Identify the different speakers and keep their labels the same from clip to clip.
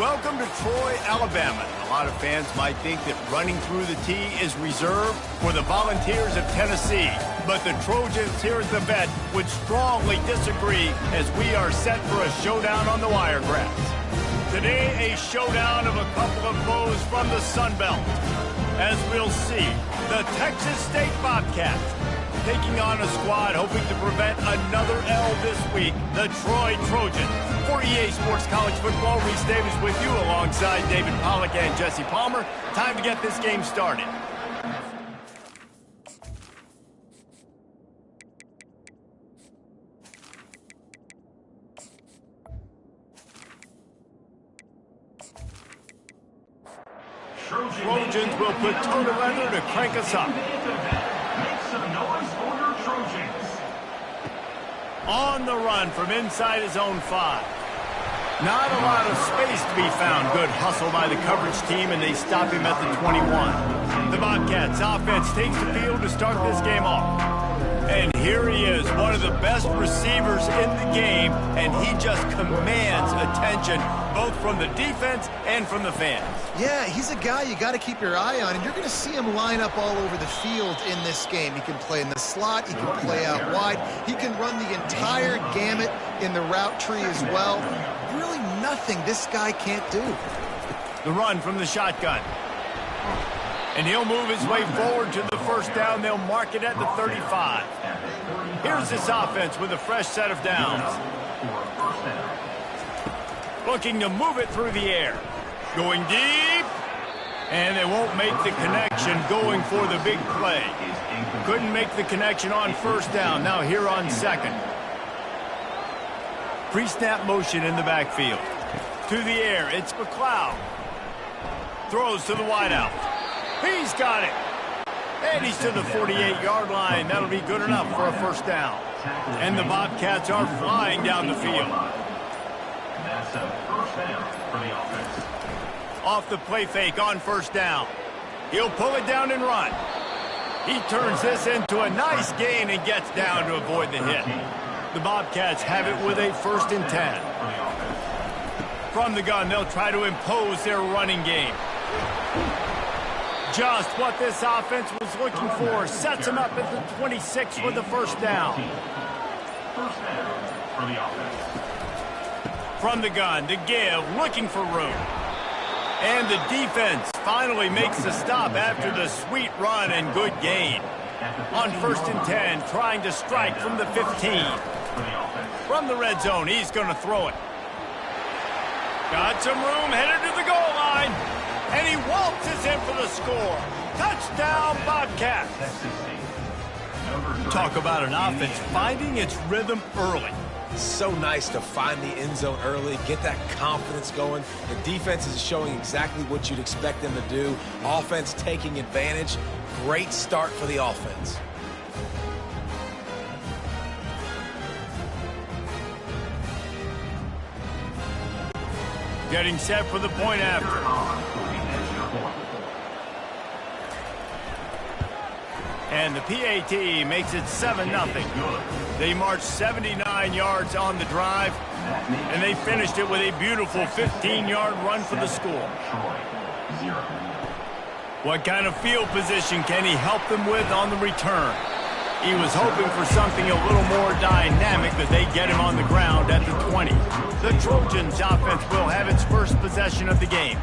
Speaker 1: Welcome to Troy, Alabama. A lot of fans might think that running through the tee is reserved for the Volunteers of Tennessee. But the Trojans here at the Vet would strongly disagree as we are set for a showdown on the Wiregrass. Today, a showdown of a couple of foes from the Sun Belt. As we'll see, the Texas State Bobcats taking on a squad hoping to prevent another L this week, the Troy Trojans. For EA Sports College Football, Reese Davis with you alongside David Pollack and Jesse Palmer. Time to get this game started. Trojans will put toe to leather to crank us up.
Speaker 2: Make some noise for your Trojans.
Speaker 1: On the run from inside his own 5. Not a lot of space to be found. Good hustle by the coverage team, and they stop him at the 21. The Bobcats offense takes the field to start this game off. And here he is, one of the best receivers in the game, and he just commands attention both from the defense and from the fans.
Speaker 3: Yeah, he's a guy you got to keep your eye on, and you're going to see him line up all over the field in this game. He can play in the slot, he can play out wide, he can run the entire gamut in the route tree as well. Really nothing this guy can't do.
Speaker 1: The run from the shotgun. And he'll move his way forward to the first down. They'll mark it at the 35. Here's this offense with a fresh set of downs. Looking to move it through the air. Going deep. And they won't make the connection going for the big play. Couldn't make the connection on first down. Now here on second. Pre-snap motion in the backfield. To the air, it's McLeod. Throws to the wideout. He's got it. And he's to the 48-yard line. That'll be good enough for a first down. And the Bobcats are flying down the field.
Speaker 2: That's a first down for the offense.
Speaker 1: Off the play fake on first down. He'll pull it down and run. He turns this into a nice gain and gets down to avoid the hit. The Bobcats have it with a 1st and 10. From the gun, they'll try to impose their running game. Just what this offense was looking for. Sets him up at the 26 for the first down.
Speaker 2: First down for the offense.
Speaker 1: From the gun to give, looking for room. And the defense finally makes the stop after the sweet run and good gain. On 1st and 10, trying to strike from the 15. From the red zone, he's going to throw it. Got some room, headed to the goal line. And he waltzes in for the score. Touchdown, Bobcats. Talk about an offense finding its rhythm early.
Speaker 4: So nice to find the end zone early, get that confidence going. The defense is showing exactly what you'd expect them to do. Offense taking advantage. Great start for the offense.
Speaker 1: Getting set for the point after. And the PAT makes it 7-0. They marched 79 yards on the drive, and they finished it with a beautiful 15-yard run for the score. What kind of field position can he help them with on the return? He was hoping for something a little more dynamic, but they get him on the ground at the 20. The Trojans offense will have its first possession of the game.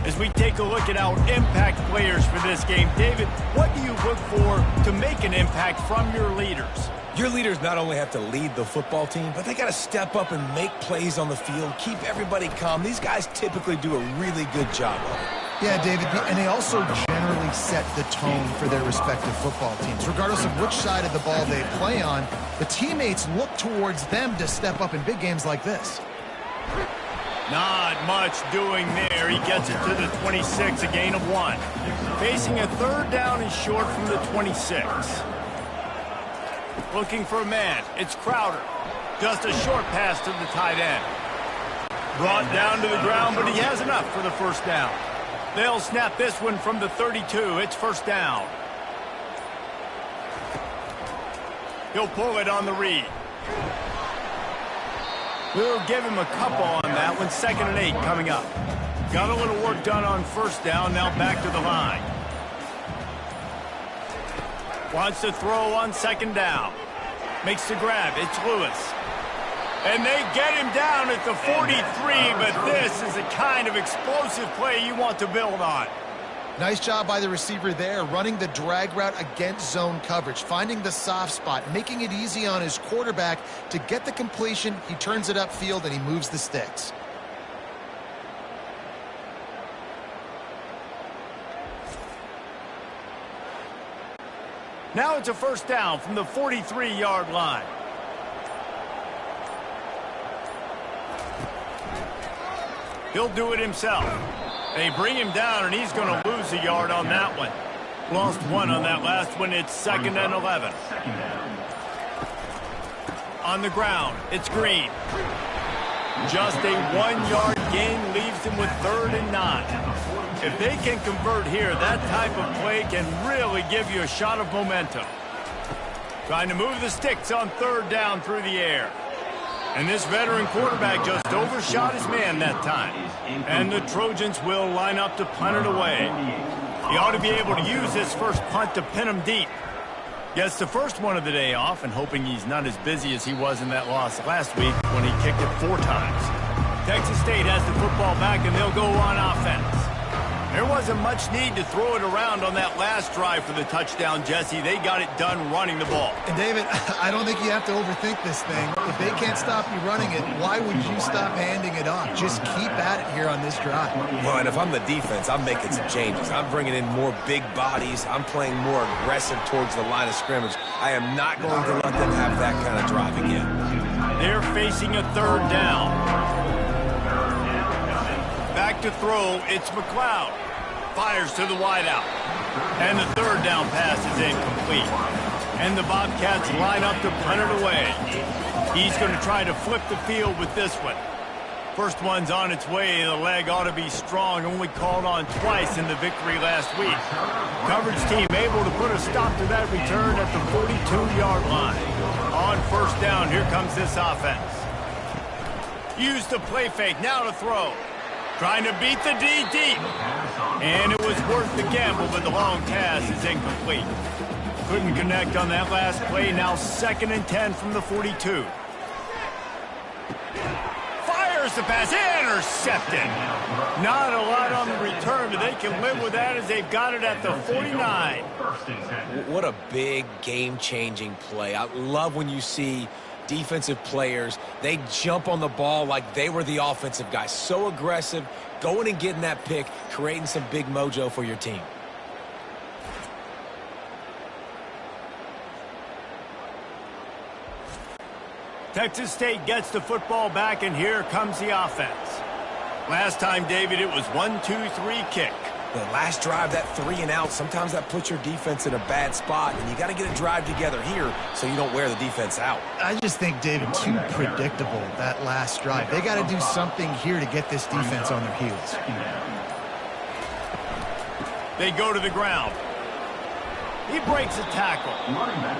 Speaker 1: As we take a look at our impact players for this game, David, what do you look for to make an impact from your leaders?
Speaker 4: Your leaders not only have to lead the football team, but they got to step up and make plays on the field, keep everybody calm. These guys typically do a really good job of it.
Speaker 3: Yeah, David, and they also generally set the tone for their respective football teams. Regardless of which side of the ball they play on, the teammates look towards them to step up in big games like this.
Speaker 1: Not much doing there. He gets it to the 26, a gain of 1. Facing a 3rd down and short from the 26. Looking for a man. It's Crowder. Just a short pass to the tight end. Brought down to the ground, but he has enough for the first down. They'll snap this one from the 32. It's first down. He'll pull it on the read. We'll give him a couple on that one. 2nd and 8 coming up. Got a little work done on first down. Now back to the line. Wants to throw on 2nd down. Makes the grab. It's Lewis. And they get him down at the 43, but this is the kind of explosive play you want to build on.
Speaker 3: Nice job by the receiver there, running the drag route against zone coverage, finding the soft spot, making it easy on his quarterback to get the completion. He turns it upfield and he moves the sticks.
Speaker 1: Now it's a first down from the 43-yard line. He'll do it himself. They bring him down, and he's going to lose a yard on that one. Lost 1 on that last one. It's 2nd and 11. On the ground, it's Green. Just a 1-yard gain leaves him with 3rd and 9. If they can convert here, that type of play can really give you a shot of momentum. Trying to move the sticks on 3rd down through the air. And this veteran quarterback just overshot his man that time. And the Trojans will line up to punt it away. He ought to be able to use this first punt to pin him deep. Gets the first one of the day off and hoping he's not as busy as he was in that loss last week when he kicked it 4 times. Texas State has the football back and they'll go on offense. There wasn't much need to throw it around on that last drive for the touchdown, Jesse. They got it done running the ball.
Speaker 3: And David, I don't think you have to overthink this thing. If they can't stop you running it, why would you stop handing it off? Just keep at it here on this drive.
Speaker 4: Well, and if I'm the defense, I'm making some changes. I'm bringing in more big bodies. I'm playing more aggressive towards the line of scrimmage. I am not going to let them have that kind of drive again.
Speaker 1: They're facing a 3rd down. Back to throw, it's McLeod. Fires to the wideout. And the 3rd down pass is incomplete. And the Bobcats line up to punt it away. He's going to try to flip the field with this one. First one's on its way. The leg ought to be strong. Only called on twice in the victory last week. Coverage team able to put a stop to that return at the 42-yard line. On first down, here comes this offense. Use the play fake. Now to throw. Trying to beat the D deep. And it was worth the gamble, but the long pass is incomplete. Couldn't connect on that last play. Now 2nd and 10 from the 42. Fires the pass. Intercepted. Not a lot on the return, but they can live with that as they've got it at the 49.
Speaker 4: What a big game-changing play. I love when you see defensive players, they jump on the ball like they were the offensive guys. So aggressive, going and getting that pick, creating some big mojo for your team.
Speaker 1: Texas State gets the football back, and here comes the offense. Last time, David, it was 1-2-3 kick.
Speaker 4: The last drive, that 3 and out, sometimes that puts your defense in a bad spot, and you got to get a drive together here so you don't wear the defense out.
Speaker 3: I just think, David, too predictable, that last drive. They got to do something here to get this defense on their heels.
Speaker 1: They go to the ground. He breaks a tackle,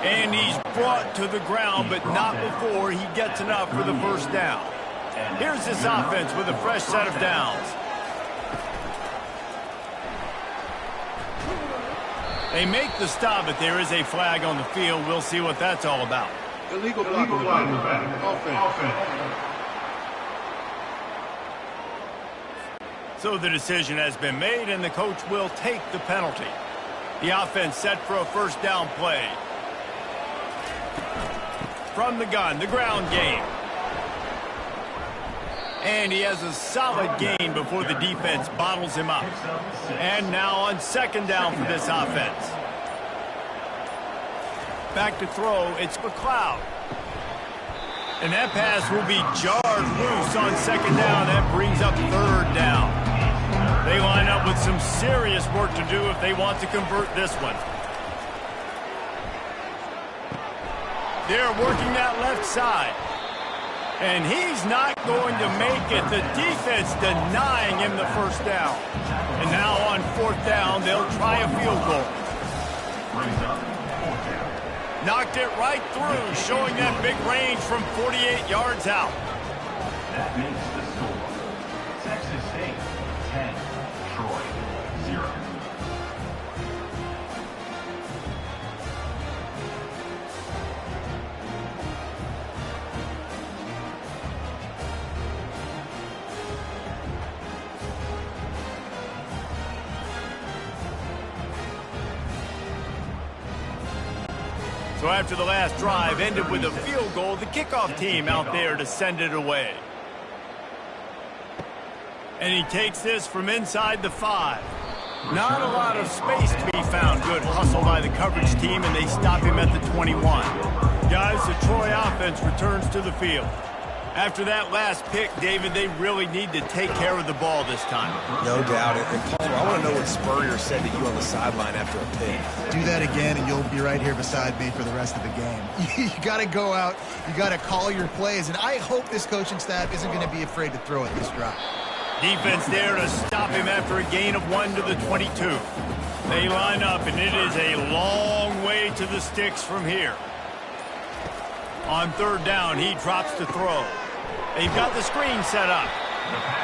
Speaker 1: and he's brought to the ground, but not before he gets enough for the first down. Here's this offense with a fresh set of downs. They make the stop, but there is a flag on the field. We'll see what that's all about.
Speaker 5: Illegal block on the back. Offense.
Speaker 1: So the decision has been made, and the coach will take the penalty. The offense set for a first down play. From the gun, the ground game. And he has a solid gain before the defense bottles him up. And now on 2nd down for this offense. Back to throw, it's McLeod. And that pass will be jarred loose on 2nd down. That brings up 3rd down. They line up with some serious work to do if they want to convert this one. They're working that left side. And he's not going to make it. The defense denying him the first down. And now on 4th down, they'll try a field goal. Knocked it right through, showing that big range from 48 yards out.
Speaker 2: That makes the score. Texas State 10, Troy 0.
Speaker 1: So after the last drive ended with a field goal, the kickoff team out there to send it away. And he takes this from inside the 5. Not a lot of space to be found. Good hustle by the coverage team, and they stop him at the 21. Guys, the Troy offense returns to the field. After that last pick, David, they really need to take care of the ball this time.
Speaker 4: No doubt. And Palmer, I want to know what Spurrier said to you on the sideline after a pick.
Speaker 3: Do that again, and you'll be right here beside me for the rest of the game. You got to go out. You got to call your plays, and I hope this coaching staff isn't going to be afraid to throw it this drive.
Speaker 1: Defense there to stop him after a gain of 1 to the 22. They line up, and it is a long way to the sticks from here. On third down, he drops to throw. They've got the screen set up.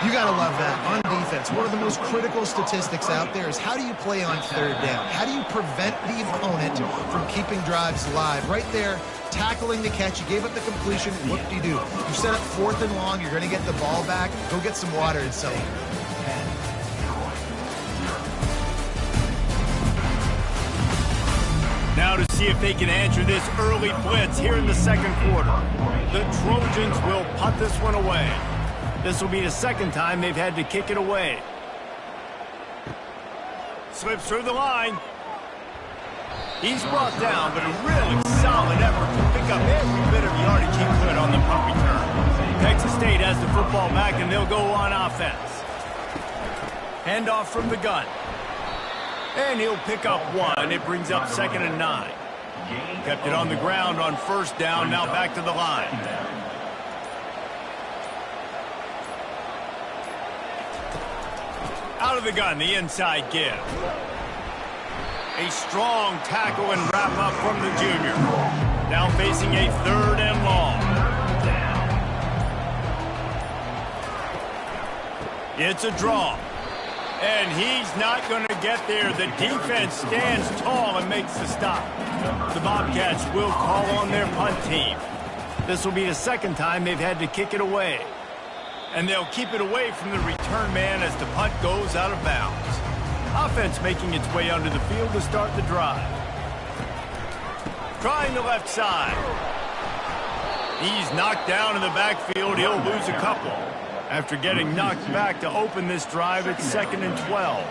Speaker 3: You got to love that. On defense, one of the most critical statistics out there is how do you play on third down? How do you prevent the opponent from keeping drives alive? Right there, tackling the catch. You gave up the completion. What do? You set up 4th and long. You're going to get the ball back. Go get some water and something.
Speaker 1: Now to see if they can answer this early blitz here in the second quarter. The Trojans will punt this one away. This will be the second time they've had to kick it away. Slips through the line. He's brought down, but a really solid effort to pick up every bit of yardage he could on the punt return. Texas State has the football back, and they'll go on offense. Handoff from the gun. And he'll pick up 1. It brings up 2nd and 9. Kept it on the ground on first down, now back to the line. Out of the gun, the inside give. A strong tackle and wrap up from the junior. Now facing a 3rd and long. It's a draw. And he's not going to get there. The defense stands tall and makes the stop. The Bobcats will call on their punt team. This will be the second time they've had to kick it away. And they'll keep it away from the return man as the punt goes out of bounds. Offense making its way under the field to start the drive. Trying the left side. He's knocked down in the backfield. He'll lose a couple. After getting knocked back to open this drive, it's 2nd and 12.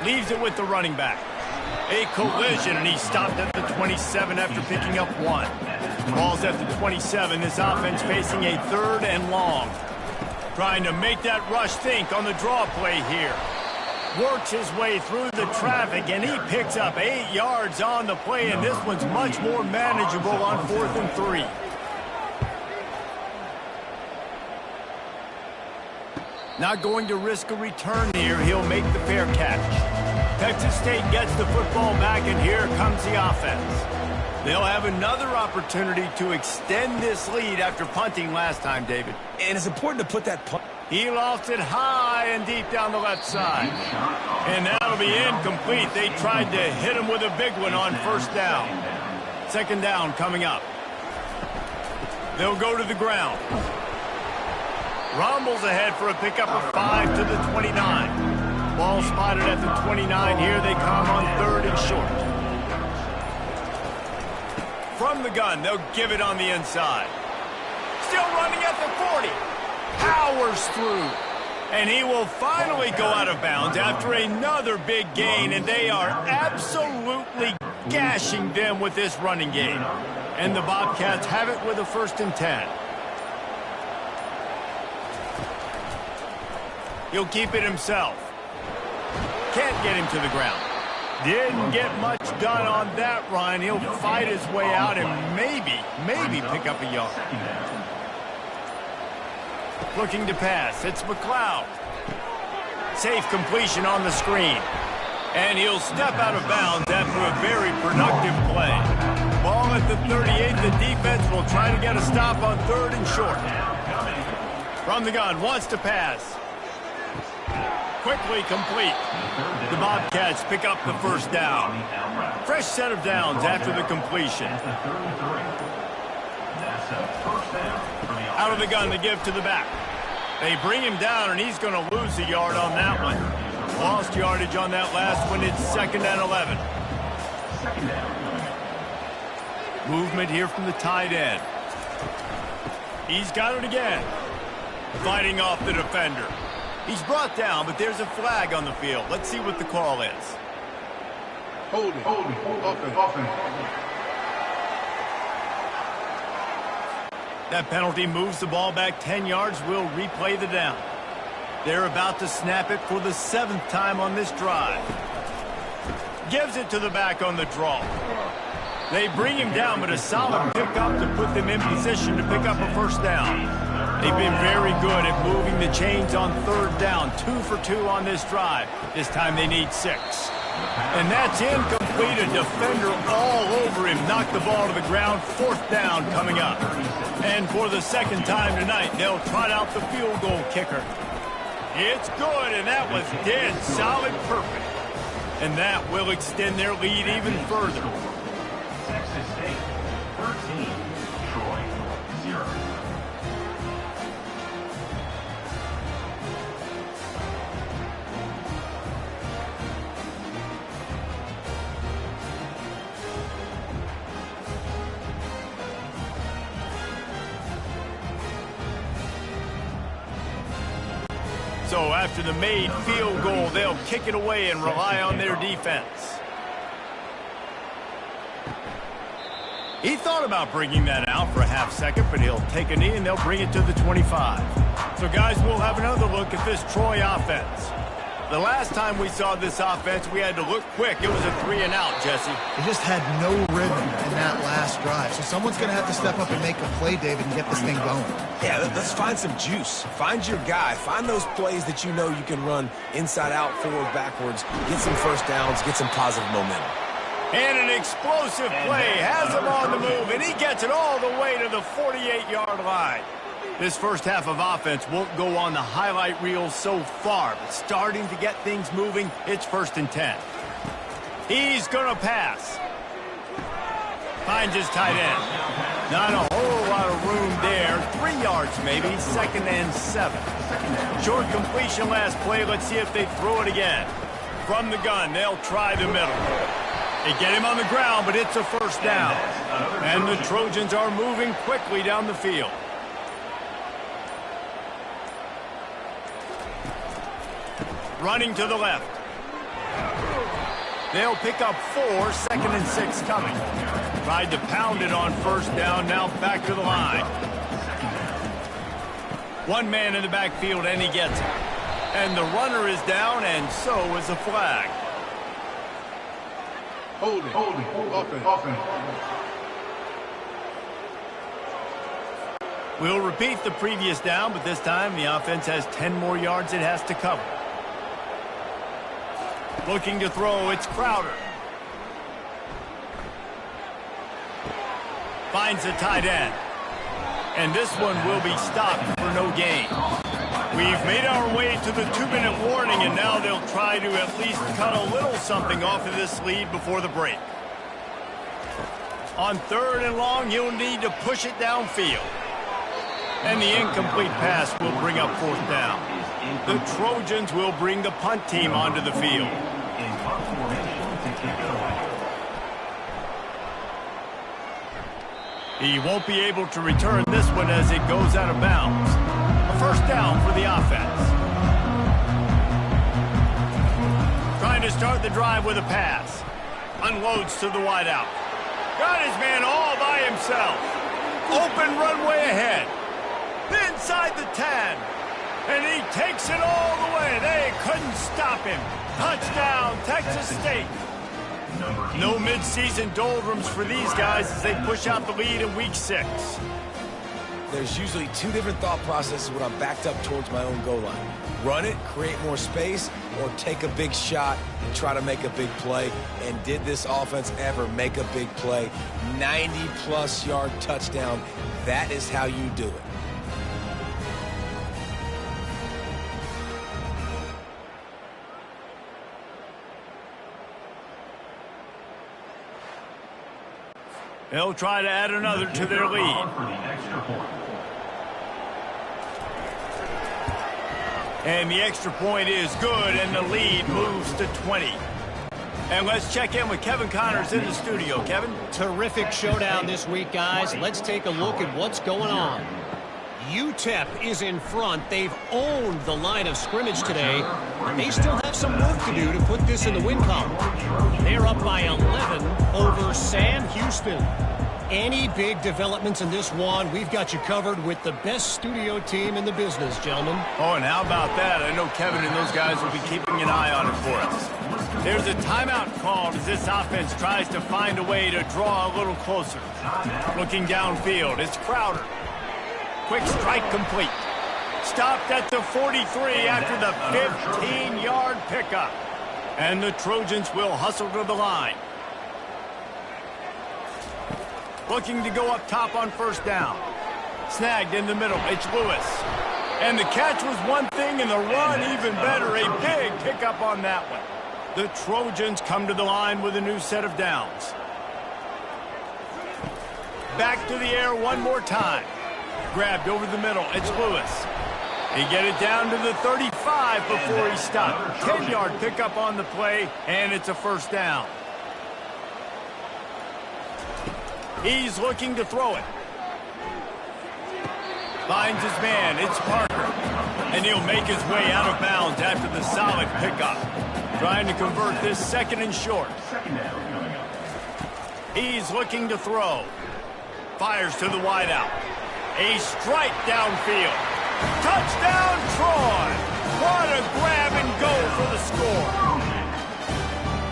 Speaker 1: Leaves it with the running back. A collision, and he stopped at the 27 after picking up 1. Ball's at the 27. This offense facing a 3rd and long. Trying to make that rush think on the draw play here. Works his way through the traffic, and he picks up 8 yards on the play, and this one's much more manageable on 4th and 3. Not going to risk a return here. He'll make the fair catch. Texas State gets the football back, and here comes the offense. They'll have another opportunity to extend this lead after punting last time, David.
Speaker 4: And it's important to put that punt.
Speaker 1: He lost it high and deep down the left side. And that'll be incomplete. They tried to hit him with a big one on first down. 2nd down coming up. They'll go to the ground. Rumbles ahead for a pickup of 5 to the 29. Ball spotted at the 29. Here they come on 3rd and short. From the gun, they'll give it on the inside. Still running at the 40. Powers through. And he will finally go out of bounds after another big gain. And they are absolutely gashing them with this running game. And the Bobcats have it with a 1st and 10. He'll keep it himself. Can't get him to the ground. Didn't get much done on that run. He'll fight his way out and maybe pick up a yard. Looking to pass. It's McLeod. Safe completion on the screen. And he'll step out of bounds after a very productive play. ball at the 38. The defense will try to get a stop on 3rd and short. From the gun, wants to pass. Quickly complete. The Bobcats pick up the first down. Fresh set of downs after the completion. Out of the gun, the give to the back. They bring him down, and he's going to lose a yard on that one. Lost yardage on that last one. It's 2nd and 11. Movement here from the tight end. He's got it again. Fighting off the defender. He's brought down, but there's a flag on the field. Let's see what the call is.
Speaker 5: Holding. Offense.
Speaker 1: That penalty moves the ball back 10 yards. We'll replay the down. They're about to snap it for the 7th time on this drive. Gives it to the back on the draw. They bring him down, but a solid pickup to put them in position to pick up a first down. They've been very good at moving the chains on 3rd down. 2 for 2 on this drive. This time they need 6. And that's incomplete. A defender all over him. Knocked the ball to the ground. 4th down coming up. And for the 2nd time tonight, they'll trot out the field goal kicker. It's good, and that was dead solid perfect. And that will extend their lead even further.
Speaker 2: Texas State, 13. Troy, 0.
Speaker 1: So after the made field goal, they'll kick it away and rely on their defense. He thought about bringing that out for a half second, but he'll take a knee and they'll bring it to the 25. So guys, we'll have another look at this Troy offense. The last time we saw this offense, we had to look quick. It was a 3 and out, Jesse.
Speaker 3: They just had no rhythm in that last drive. So someone's going to have to step up and make a play, David, and get this thing going.
Speaker 4: Yeah, let's find some juice. Find your guy. Find those plays that you know you can run inside out, forward, backwards. Get some first downs. Get some positive momentum.
Speaker 1: And an explosive play. Has him on the move, and he gets it all the way to the 48-yard line. This first half of offense won't go on the highlight reel so far, but starting to get things moving, it's 1st and 10. He's going to pass. Finds his tight end. Not a whole lot of room there. 3 yards maybe, 2nd and 7. Short completion last play. Let's see if they throw it again. From the gun, they'll try the middle. They get him on the ground, but it's a first down. And the Trojans are moving quickly down the field. Running to the left. They'll pick up 4, 2nd and 6 coming. Tried to pound it on first down, now back to the line. One man in the backfield, and he gets it. And the runner is down, and so is a flag.
Speaker 5: Holding. Offense.
Speaker 1: We'll repeat the previous down, but this time the offense has 10 more yards it has to cover. Looking to throw, it's Crowder. Finds the tight end. And this one will be stopped for no gain. We've made our way to the 2-minute warning, and now they'll try to at least cut a little something off of this lead before the break. On 3rd and long, you'll need to push it downfield. And the incomplete pass will bring up 4th down. The Trojans will bring the punt team onto the field.
Speaker 2: In punt formation to kick it away.
Speaker 1: He won't be able to return this one as it goes out of bounds. A first down for the offense. Trying to start the drive with a pass. Unloads to the wideout. Got his man all by himself. Open runway ahead. Inside the 10. And he takes it all the way. They couldn't stop him. Touchdown, Texas State. No midseason doldrums for these guys as they push out the lead in week 6.
Speaker 4: There's usually 2 different thought processes when I'm backed up towards my own goal line. Run it, create more space, or take a big shot and try to make a big play. And did this offense ever make a big play? 90-plus yard touchdown. That is how you do it.
Speaker 1: They'll try to add another to their lead. And the extra point is good, and the lead moves to 20. And let's check in with Kevin Connors in the studio. Kevin?
Speaker 6: Terrific showdown this week, guys. Let's take a look at what's going on. UTEP is in front. They've owned the line of scrimmage today. They still have some work to do to put this in the win column. They're up by 11 over Sam Houston. Any big developments in this one, we've got you covered with the best studio team in the business, gentlemen.
Speaker 1: Oh, and how about that? I know Kevin and those guys will be keeping an eye on it for us. There's a timeout called as this offense tries to find a way to draw a little closer. Looking downfield, it's Crowder. Quick strike complete. Stopped at the 43 after the 15-yard pickup. And the Trojans will hustle to the line. Looking to go up top on first down. Snagged in the middle. It's Lewis. And the catch was one thing, and the run even better. A big pickup on that one. The Trojans come to the line with a new set of downs. Back to the air one more time. Grabbed over the middle. It's Lewis. He get it down to the 35 before he stopped. 10-yard pickup on the play, and it's a first down. He's looking to throw it. Finds his man. It's Parker. And he'll make his way out of bounds after the solid pickup. Trying to convert this second and short. He's looking to throw. Fires to the wideout. A strike downfield. Touchdown, Troy! What a grab and go for the score.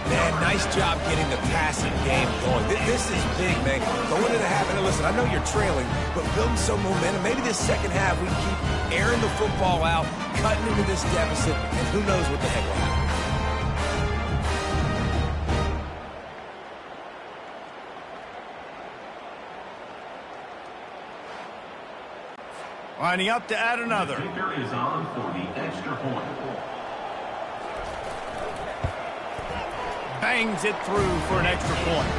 Speaker 4: Man, nice job getting the passing game going. This is big, man. Going into the half, and listen, I know you're trailing, but building some momentum. Maybe this second half we keep airing the football out, cutting into this deficit, and who knows what the heck will happen.
Speaker 1: Lining up to add another.
Speaker 2: Kicker is on for the extra point.
Speaker 1: Bangs it through for an extra point.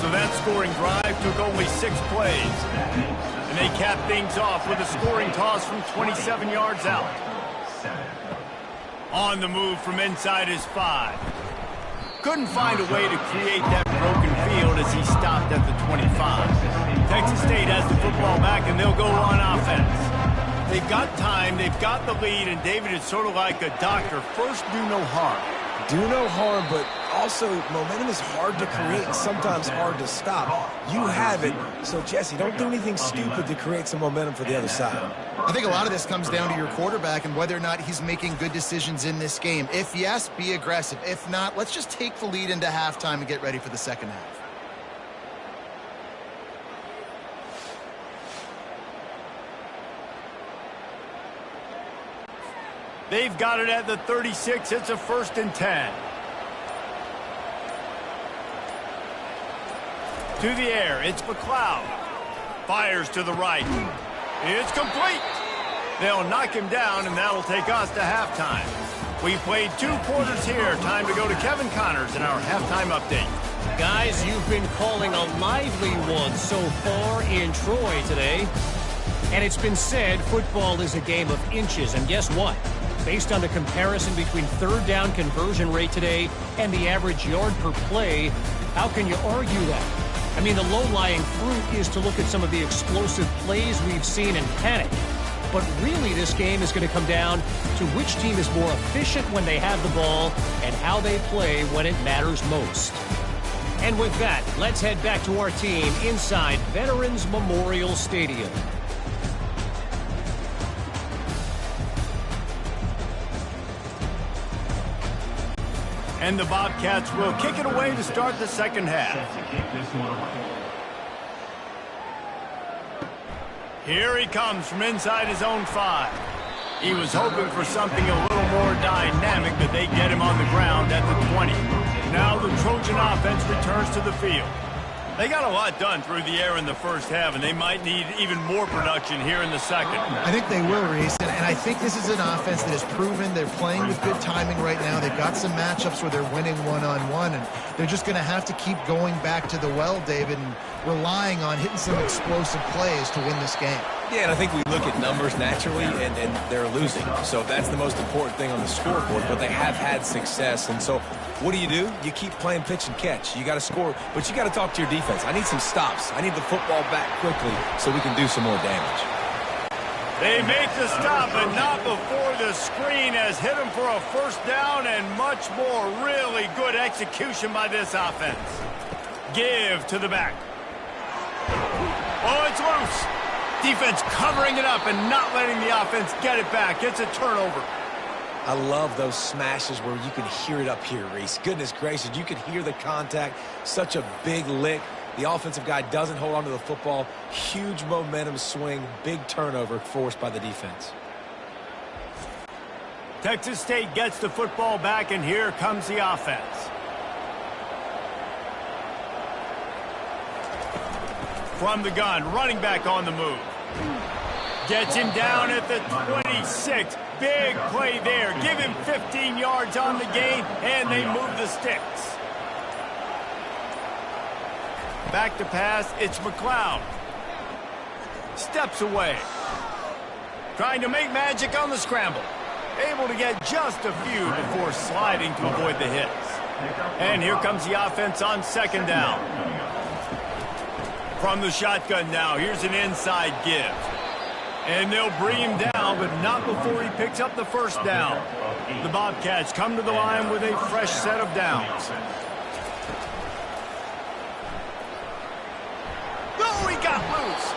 Speaker 1: So that scoring drive took only 6 plays. And they cap things off with a scoring toss from 27 yards out. On the move from inside his 5. Couldn't find a way to create that broken field as he stopped at the 25. Texas State has the football back, and they'll go on offense. They've got time, they've got the lead, and David is sort of like a doctor. First, do no harm.
Speaker 4: Do no harm, but also momentum is hard to create and sometimes hard to stop. You have it, so Jesse, don't do anything stupid to create some momentum for the other side.
Speaker 3: I think a lot of this comes down to your quarterback and whether or not he's making good decisions in this game. If yes, be aggressive. If not, let's just take the lead into halftime and get ready for the second half.
Speaker 1: They've got it at the 36. It's a 1st and 10. To the air, it's McLeod. Fires to the right. It's complete. They'll knock him down, and that'll take us to halftime. We played 2 quarters here. Time to go to Kevin Connors in our halftime update.
Speaker 6: Guys, you've been calling a lively one so far in Troy today. And it's been said football is a game of inches. And guess what? Based on the comparison between third down conversion rate today and the average yard per play, how can you argue that? I mean, the low-lying fruit is to look at some of the explosive plays we've seen and panic. But really, this game is going to come down to which team is more efficient when they have the ball and how they play when it matters most. And with that, let's head back to our team inside Veterans Memorial Stadium.
Speaker 1: And the Bobcats will kick it away to start the second half. Here he comes from inside his own 5. He was hoping for something a little more dynamic, but they get him on the ground at the 20. Now the Trojan offense returns to the field. They got a lot done through the air in the first half, and they might need even more production here in the second.
Speaker 3: I think they will, Reese, and I think this is an offense that has proven they're playing with good timing right now. They've got some matchups where they're winning one-on-one, and they're just going to have to keep going back to the well, David, and relying on hitting some explosive plays to win this game.
Speaker 4: Yeah, and I think we look at numbers naturally, and they're losing. So that's the most important thing on the scoreboard, but they have had success. And so what do? You keep playing pitch and catch. You got to score, but you got to talk to your defense. I need some stops. I need the football back quickly so we can do some more damage.
Speaker 1: They make the stop, but not before the screen has hit him for a first down and much more. Really good execution by this offense. Give to the back. Oh, it's loose. Defense covering it up and not letting the offense get it back. It's a turnover.
Speaker 4: I love those smashes where you can hear it up here, Reese. Goodness gracious, you can hear the contact. Such a big lick. The offensive guy doesn't hold on to the football. Huge momentum swing. Big turnover forced by the defense.
Speaker 1: Texas State gets the football back, and here comes the offense. From the gun, running back on the move. Gets him down at the 26. Big play there. Give him 15 yards on the gain, and they move the sticks. Back to pass, it's McLeod. Steps away. Trying to make magic on the scramble. Able to get just a few before sliding to avoid the hits. And here comes the offense on second down. From the shotgun now, here's an inside give. And they'll bring him down, but not before he picks up the first down. The Bobcats come to the line with a fresh set of downs. Oh, he got loose.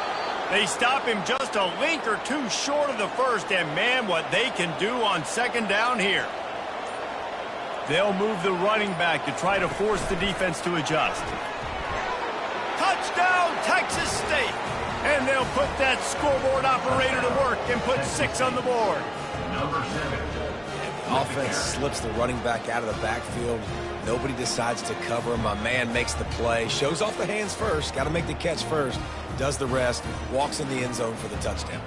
Speaker 1: They stop him just a link or two short of the first, and man, what they can do on second down here. They'll move the running back to try to force the defense to adjust. Touchdown, Texas State. And they'll put that scoreboard operator to work and put 6 on the board.
Speaker 2: Number 7.
Speaker 4: The offense slips the running back out of the backfield. Nobody decides to cover him. My man makes the play. Shows off the hands first. Got to make the catch first. Does the rest. Walks in the end zone for the touchdown.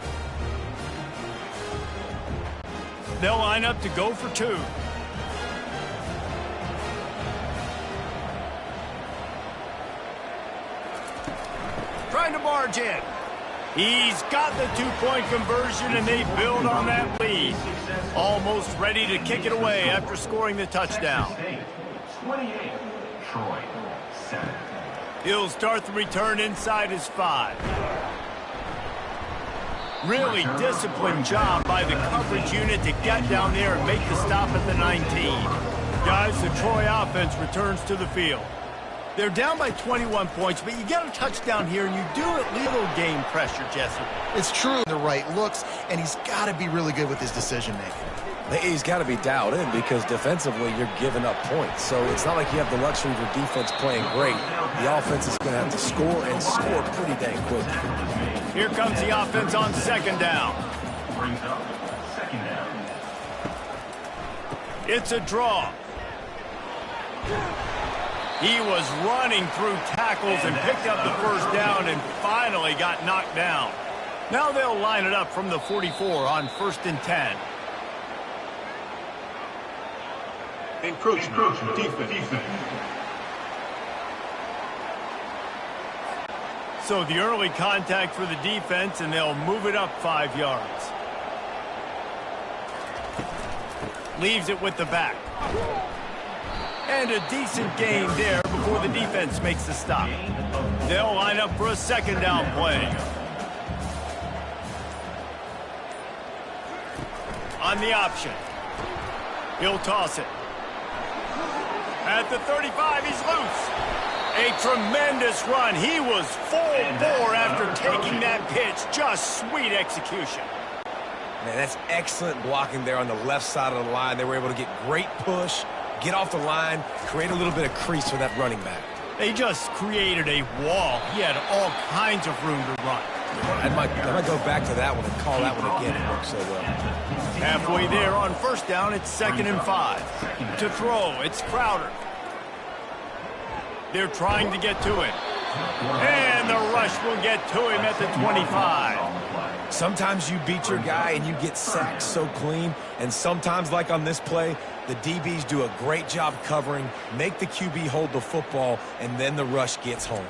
Speaker 1: They'll line up to go for 2. Trying to barge in. He's got the 2-point conversion, and they build on that lead. Almost ready to kick it away after scoring the touchdown.
Speaker 2: 28. Troy 7.
Speaker 1: He'll start the return inside his 5. Really disciplined job by the coverage unit to get down there and make the stop at the 19. Guys, the Troy offense returns to the field. They're down by 21 points, but you get a touchdown here, and you do at least a little game pressure, Jesse.
Speaker 3: It's true. The right looks, and he's got to be really good with his decision-making.
Speaker 4: He's got to be dialed in because defensively you're giving up points. So it's not like you have the luxury of your defense playing great. The offense is going to have to score and score pretty dang quick.
Speaker 1: Here comes the offense on second down.
Speaker 2: Brings up second down.
Speaker 1: It's a draw. He was running through tackles and picked up the first down and finally got knocked down. Now they'll line it up from the 44 on 1st and 10.
Speaker 5: Encroachment. Defense.
Speaker 1: So the early contact for the defense, and they'll move it up 5 yards. Leaves it with the back. And a decent gain there before the defense makes the stop. They'll line up for a second down play. On the option. He'll toss it. At the 35, he's loose. A tremendous run. He was full bore after taking that pitch. Just sweet execution.
Speaker 4: Man, that's excellent blocking there on the left side of the line. They were able to get great push, get off the line, create a little bit of crease for that running back.
Speaker 1: They just created a wall. He had all kinds of room to run.
Speaker 4: I might go back to that one and call that one again. It worked so well.
Speaker 1: Halfway there on first down, it's 2nd and 5. To throw, it's Crowder. They're trying to get to it. And the rush will get to him at the 25.
Speaker 4: Sometimes you beat your guy and you get sacked so clean, and sometimes, like on this play, the DBs do a great job covering, make the QB hold the football, and then the rush gets home.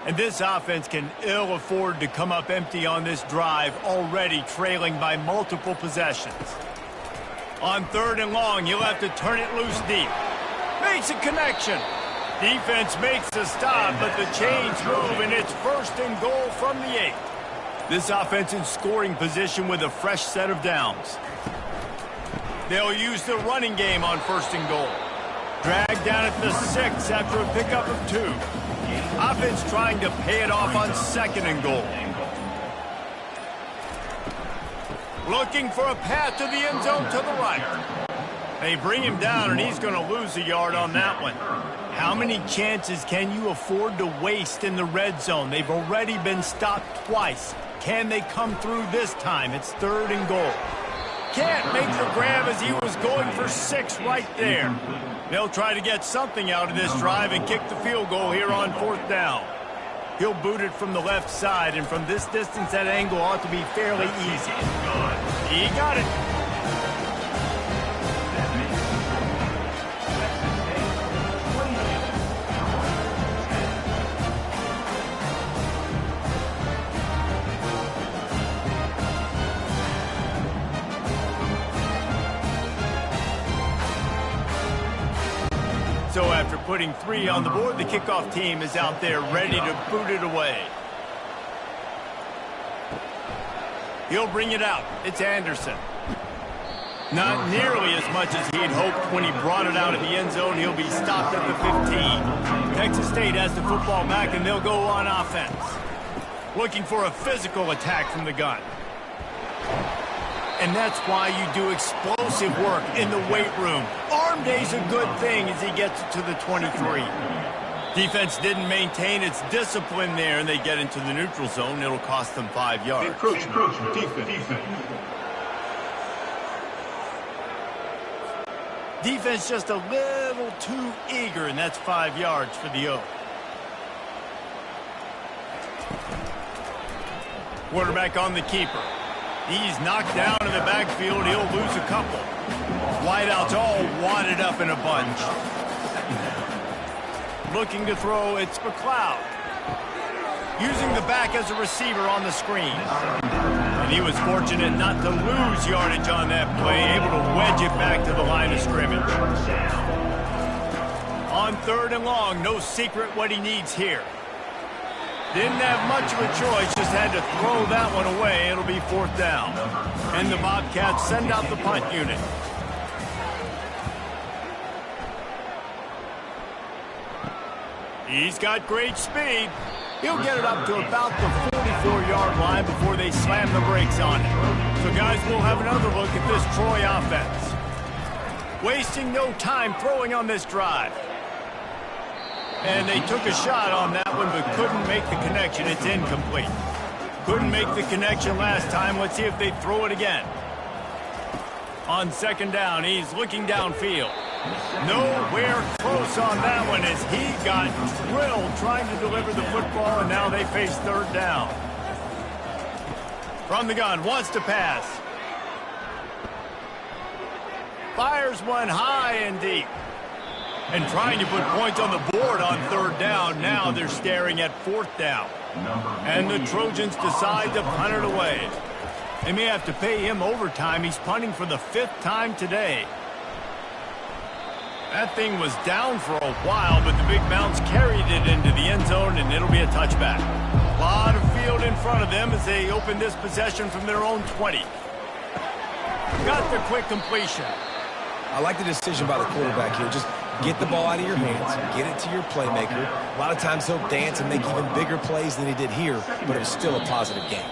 Speaker 1: And this offense can ill afford to come up empty on this drive, already trailing by multiple possessions. On 3rd and long, he'll have to turn it loose deep. Makes a connection. Defense makes a stop, but the chains move, and it's 1st and goal from the 8. This offense in scoring position with a fresh set of downs. They'll use the running game on 1st and goal. Dragged down at the 6 after a pickup of 2. Offense trying to pay it off on 2nd and goal. Looking for a path to the end zone to the right. They bring him down, and he's going to lose a yard on that one. How many chances can you afford to waste in the red zone? They've already been stopped twice. Can they come through this time? It's 3rd and goal. Can't make the grab as he was going for 6 right there. They'll try to get something out of this drive and kick the field goal here on 4th down. He'll boot it from the left side, and from this distance, that angle ought to be fairly easy. He got it. So after putting 3 on the board, the kickoff team is out there ready to boot it away. He'll bring it out. It's Anderson. Not nearly as much as he'd hoped when he brought it out of the end zone. He'll be stopped at the 15. Texas State has the football back, and they'll go on offense. Looking for a physical attack from the gun. And that's why you do explosive work in the weight room. Arm day's a good thing as he gets it to the 23. Defense didn't maintain its discipline there, and they get into the neutral zone. It'll cost them 5 yards.
Speaker 5: Encroachment. Defense.
Speaker 1: Defense just a little too eager, and that's 5 yards for the Oak. Quarterback on the keeper. He's knocked down in the backfield. He'll lose a couple. Wideouts all wadded up in a bunch. Looking to throw, it's McLeod. Using the back as a receiver on the screen. And he was fortunate not to lose yardage on that play, able to wedge it back to the line of scrimmage. On 3rd and long, no secret what he needs here. Didn't have much of a choice, just had to throw that one away. It'll be 4th down. And the Bobcats send out the punt unit. He's got great speed. He'll get it up to about the 44-yard line before they slam the brakes on it. So, guys, we'll have another look at this Troy offense. Wasting no time throwing on this drive. And they took a shot on that one, but couldn't make the connection. It's incomplete. Couldn't make the connection last time. Let's see if they throw it again. On 2nd down, he's looking downfield. Nowhere close on that one as he got drilled trying to deliver the football, and now they face 3rd down. From the gun, wants to pass. Fires one high and deep. And trying to put points on the board on 3rd down. Now they're staring at 4th down. And the Trojans decide to punt it away. They may have to pay him overtime. He's punting for the 5th time today. That thing was down for a while, but the Big Mounts carried it into the end zone, and it'll be a touchback. A lot of field in front of them as they open this possession from their own 20. Got the quick completion.
Speaker 4: I like the decision by the quarterback here. Just get the ball out of your hands, get it to your playmaker. A lot of times he'll dance and make even bigger plays than he did here, but it was still a positive game.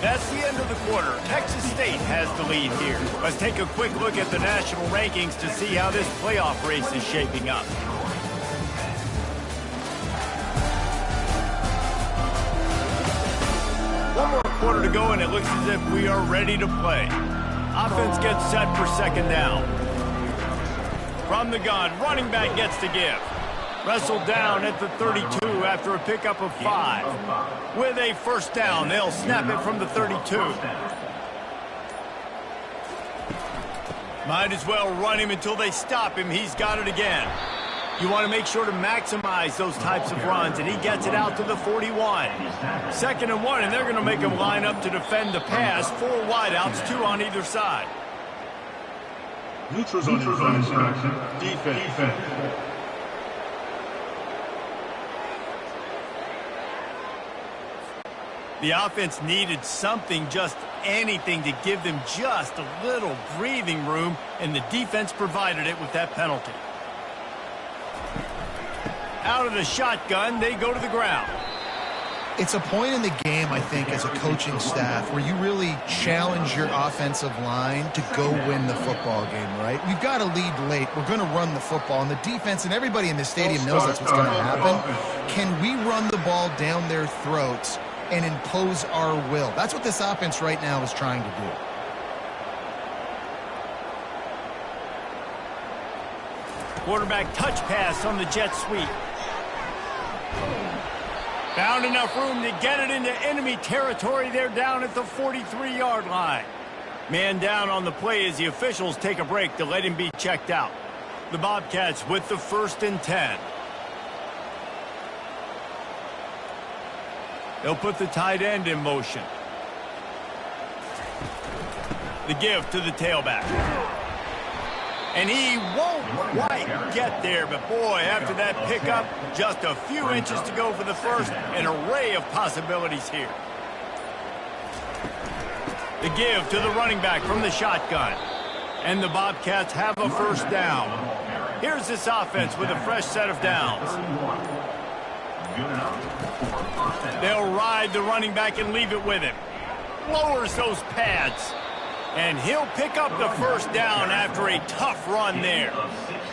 Speaker 1: That's the end of the quarter. Texas State has the lead here. Let's take a quick look at the national rankings to see how this playoff race is shaping up. to go, and it looks as if we are ready to play. Offense gets set for second down. From the gun, running back gets to give. Wrestled down at the 32 after a pickup of 5. With a first down, they'll snap it from the 32. Might as well run him until they stop him. He's got it again. You want to make sure to maximize those types of runs, and he gets it out to the 41. 2nd and 1, and they're going to make him line up to defend the pass. 4 wideouts, 2 on either side.
Speaker 5: Neutrals on your side. Defense.
Speaker 1: The offense needed something, just anything, to give them just a little breathing room, and the defense provided it with that penalty. Out of the shotgun, they go to the ground.
Speaker 3: It's a point in the game, I think, as a coaching staff where you really challenge your offensive line to go win the football game, right? We've got to lead late. We're going to run the football, and the defense and everybody in the stadium knows that's what's going to happen. Can we run the ball down their throats and impose our will? That's what this offense right now is trying to do.
Speaker 1: Quarterback touch pass on the jet sweep. Found enough room to get it into enemy territory. They're down at the 43-yard line. Man down on the play as the officials take a break to let him be checked out. The Bobcats with the 1st and 10. They'll put the tight end in motion. The give to the tailback. And he won't quite get there, but boy, after that pickup, just a few inches to go for the first. An array of possibilities here. The give to the running back from the shotgun. And the Bobcats have a first down. Here's this offense with a fresh set of downs. They'll ride the running back and leave it with him. Lowers those pads. And he'll pick up the first down after a tough run there.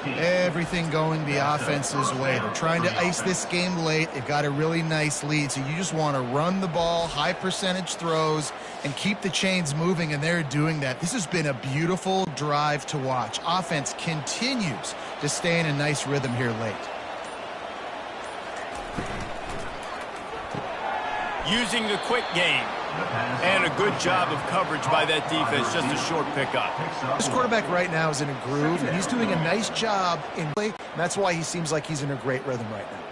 Speaker 3: Everything going the offense's way. They're trying to ice this game late. They've got a really nice lead, so you just want to run the ball, high percentage throws, and keep the chains moving, and they're doing that. This has been a beautiful drive to watch. Offense continues to stay in a nice rhythm here late.
Speaker 1: Using the quick game. And a good job of coverage by that defense, just a short pickup.
Speaker 3: This quarterback right now is in a groove, and he's doing a nice job in play, and that's why he seems like he's in a great rhythm right now.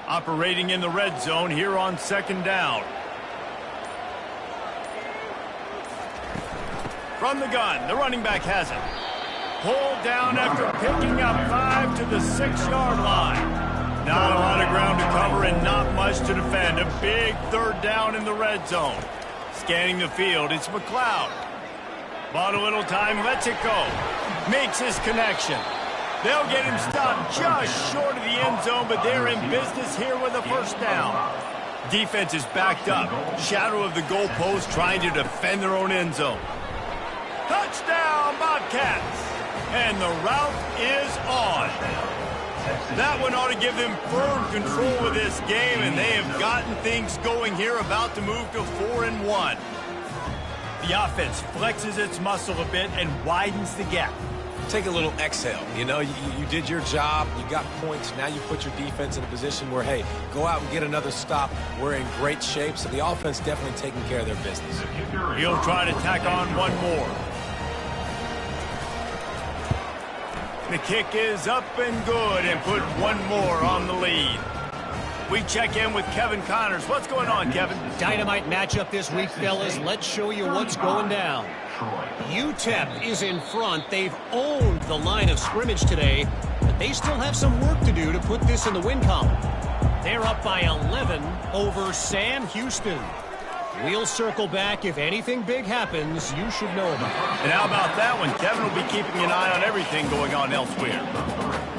Speaker 1: Operating in the red zone here on 2nd down. From the gun, the running back has it. Pulled down after picking up 5 to the 6-yard line. Not a lot of ground to cover and not much to defend. A big 3rd down in the red zone. Scanning the field, it's McLeod. Bought a little time, lets it go. Makes his connection. They'll get him stopped just short of the end zone, but they're in business here with a first down. Defense is backed up. Shadow of the goalpost trying to defend their own end zone. Touchdown, Bobcats! And the route is on. That one ought to give them firm control of this game, and they have gotten things going here, about to move to 4-1. The offense flexes its muscle a bit and widens the gap.
Speaker 4: Take a little exhale. You know, you did your job. You got points. Now you put your defense in a position where, hey, go out and get another stop. We're in great shape, so the offense definitely taking care of their business.
Speaker 1: He'll try to tack on one more. The kick is up and good, and put one more on the lead. We check in with Kevin Connors. What's going on, Kevin?
Speaker 6: Dynamite matchup this week, fellas. Let's show you what's going down. UTEP is in front. They've owned the line of scrimmage today, but they still have some work to do to put this in the win column. They're up by 11 over Sam Houston. We'll circle back. If anything big happens, you should know about it.
Speaker 1: And how about that one? Kevin will be keeping an eye on everything going on elsewhere.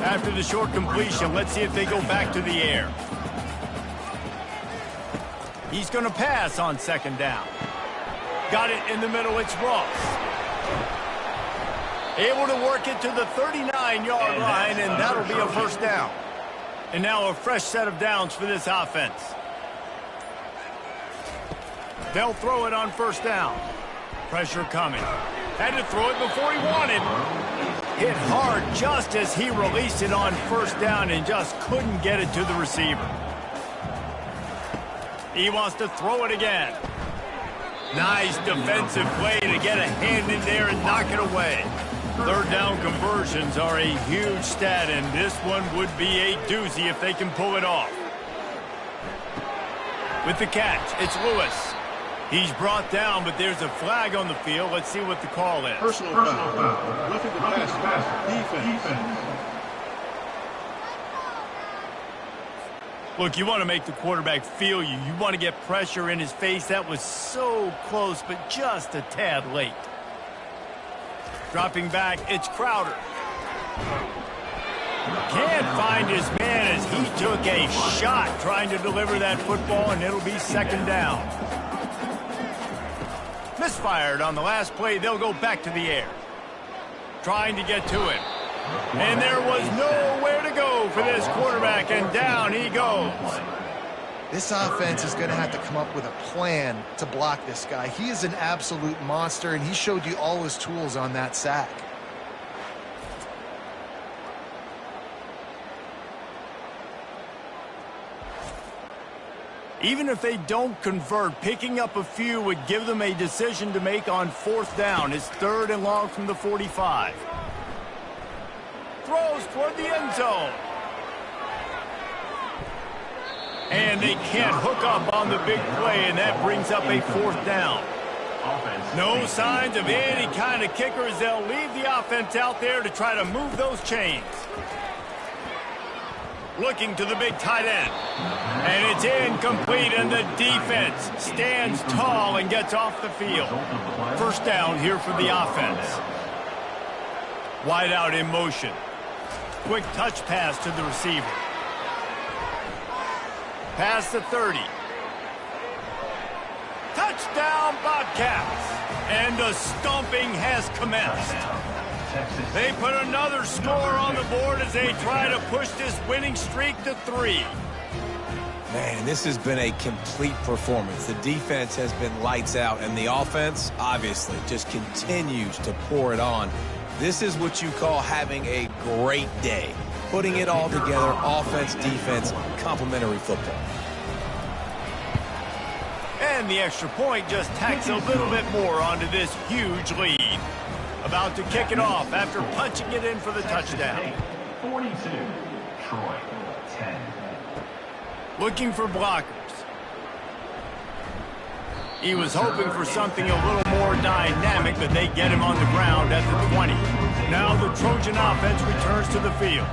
Speaker 1: After the short completion, let's see if they go back to the air. He's going to pass on 2nd down. Got it in the middle. It's Ross. Able to work it to the 39-yard line, and that'll be a first down. And now a fresh set of downs for this offense. They'll throw it on first down. Pressure coming. Had to throw it before he wanted. Hit hard just as he released it on first down and just couldn't get it to the receiver. He wants to throw it again. Nice defensive play to get a hand in there and knock it away. Third down conversions are a huge stat, and this one would be a doozy if they can pull it off. With the catch, it's Lewis. He's brought down, but there's a flag on the field. Let's see what the call is.
Speaker 5: Personal foul. Roughing the passer. Defense.
Speaker 1: Look, you want to make the quarterback feel you. You want to get pressure in his face. That was so close, but just a tad late. Dropping back, it's Crowder. Can't find his man as he took a shot trying to deliver that football, and it'll be second down. Misfired on the last play. They'll go back to the air. Trying to get to him. And there was nowhere to go for this quarterback, and down he goes.
Speaker 3: This offense is going to have to come up with a plan to block this guy. He is an absolute monster, and he showed you all his tools on that sack.
Speaker 1: Even if they don't convert, picking up a few would give them a decision to make on fourth down. It's third and long from the 45. Throws toward the end zone. And they can't hook up on the big play, and that brings up a fourth down. No signs of any kind of kickers. They'll leave the offense out there to try to move those chains. Looking to the big tight end. And it's incomplete, and the defense stands tall and gets off the field. First down here for the offense. Wide out in motion. Quick touch pass to the receiver. Past the 30. Touchdown, Bobcats. And the stomping has commenced. They put another score on the board as they try to push this winning streak to 3.
Speaker 4: Man, this has been a complete performance. The defense has been lights out, and the offense, obviously, just continues to pour it on. This is what you call having a great day. Putting it all together, offense, defense, complementary football.
Speaker 1: And the extra point just tacks a little bit more onto this huge lead. About to kick it off after punching it in for the touchdown.
Speaker 2: 42. Troy, 10.
Speaker 1: Looking for blockers. He was hoping for something a little more dynamic, but they get him on the ground at the 20. Now the Trojan offense returns to the field.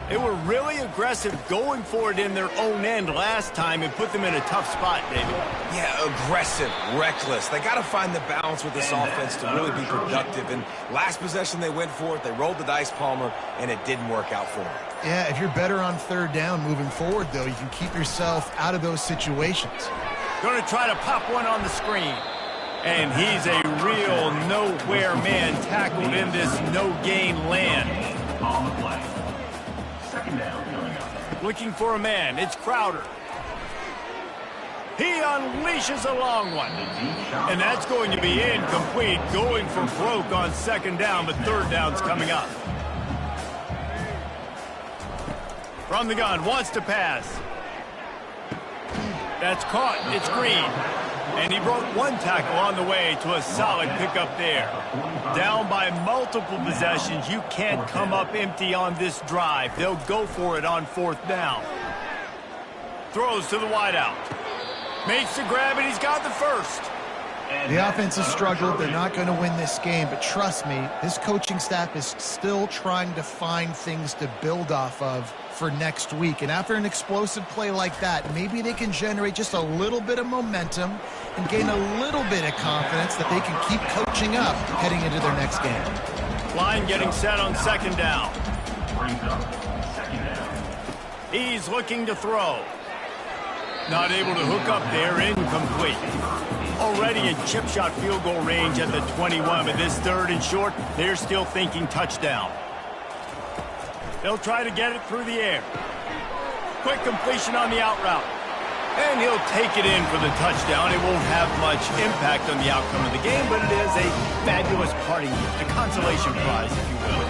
Speaker 1: They were really aggressive going for it in their own end last time and put them in a tough spot, David.
Speaker 4: Yeah, aggressive, reckless. They got to find the balance with this offense to really be productive. And last possession they went for it. They rolled the dice, Palmer, and it didn't work out for them.
Speaker 3: Yeah, if you're better on third down moving forward, though, you can keep yourself out of those situations.
Speaker 1: Going to try to pop one on the screen. And he's a real nowhere man tackled in this no-gain land.
Speaker 2: On the play. Second down coming up.
Speaker 1: Looking for a man. It's Crowder. He unleashes a long one. And that's going to be incomplete. Going for broke on second down, but third down's coming up. From the gun, wants to pass. That's caught. It's Green. And he broke one tackle on the way to a solid pickup there. Down by multiple possessions, you can't come up empty on this drive. They'll go for it on fourth down. Throws to the wideout. Makes the grab, and he's got the first.
Speaker 3: The offense has struggled. They're not going to win this game, but trust me, this coaching staff is still trying to find things to build off of for next week. And after an explosive play like that, maybe they can generate just a little bit of momentum and gain a little bit of confidence that they can keep coaching up heading into their next game.
Speaker 1: Line getting set on second down.
Speaker 2: Brings up second down.
Speaker 1: He's looking to throw. Not able to hook up there, incomplete. Already in chip shot field goal range at the 21, but this third and short, they're still thinking touchdown. They'll try to get it through the air. quick completion on the out route. And he'll take it in for the touchdown. It won't have much impact on the outcome of the game, but it is a fabulous parting gift, a consolation prize, if you will.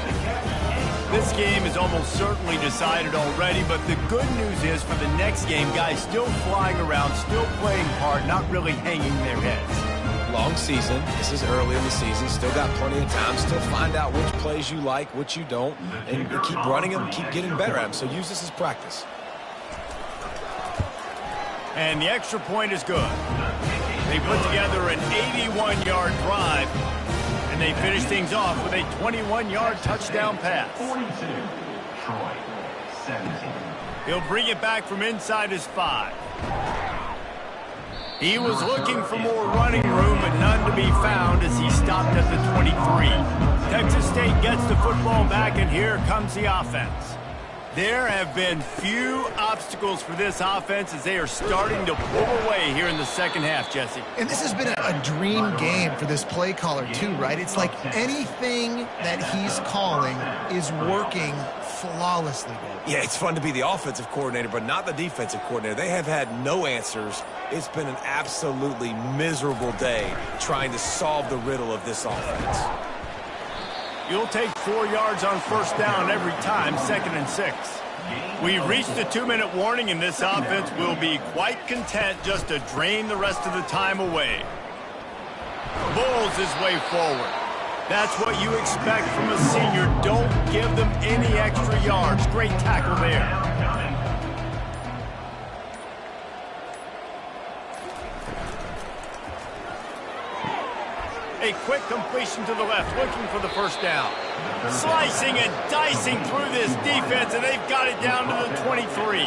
Speaker 1: This game is almost certainly decided already, but the good news is for the next game, guys still flying around, still playing hard, not really hanging their heads.
Speaker 4: Long season. This is early in the season. Still got plenty of time. Still find out which plays you like, which you don't, and keep running them, keep getting better at them. So use this as practice.
Speaker 1: And the extra point is good. They put together an 81-yard drive, and they finish things off with a 21-yard touchdown pass.
Speaker 2: 42. Troy. 17.
Speaker 1: He'll bring it back from inside his 5. He was looking for more running room, but none to be found as he stopped at the 23. Texas State gets the football back, and here comes the offense. There have been few obstacles for this offense as they are starting to pull away here in the second half, Jesse.
Speaker 3: And this has been a dream game for this play caller, too, right? It's like anything that he's calling is working flawlessly, Dave.
Speaker 4: Yeah, it's fun to be the offensive coordinator, but not the defensive coordinator. They have had no answers. It's been an absolutely miserable day trying to solve the riddle of this offense.
Speaker 1: You'll take 4 yards on first down every time, 2nd and 6. We've reached the 2-minute warning, and this offense will be quite content just to drain the rest of the time away. Bulls his way forward. That's what you expect from a senior. Don't give them any extra yards. Great tackle there. A quick completion to the left, looking for the first down. Slicing and dicing through this defense, and they've got it down to the 23.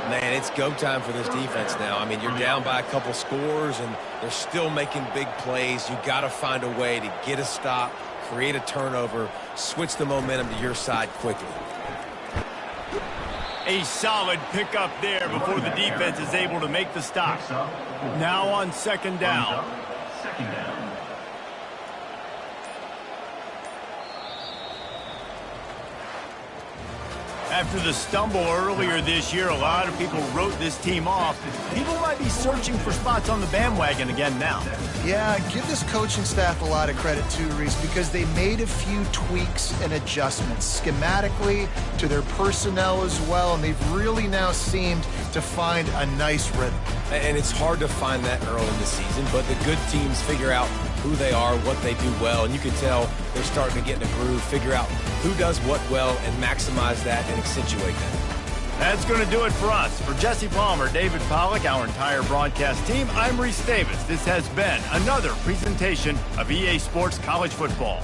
Speaker 4: Man, it's go time for this defense now. I mean, you're down by a couple scores, and they're still making big plays. You got to find a way to get a stop, create a turnover, switch the momentum to your side quickly.
Speaker 1: A solid pickup there before the defense is able to make the stop. Now on 2nd down.
Speaker 2: Second down.
Speaker 1: After the stumble earlier this year, a lot of people wrote this team off. People might be searching for spots on the bandwagon again now.
Speaker 3: Yeah, give this coaching staff a lot of credit too, Reese, because they made a few tweaks and adjustments schematically to their personnel as well, and they've really now seemed to find a nice rhythm.
Speaker 4: And it's hard to find that early in the season, but the good teams figure out who they are, what they do well, and you can tell they're starting to get in a groove, figure out who does what well, and maximize that and accentuate that.
Speaker 1: That's going to do it for us. For Jesse Palmer, David Pollack, our entire broadcast team, I'm Reese Davis. This has been another presentation of EA Sports College Football.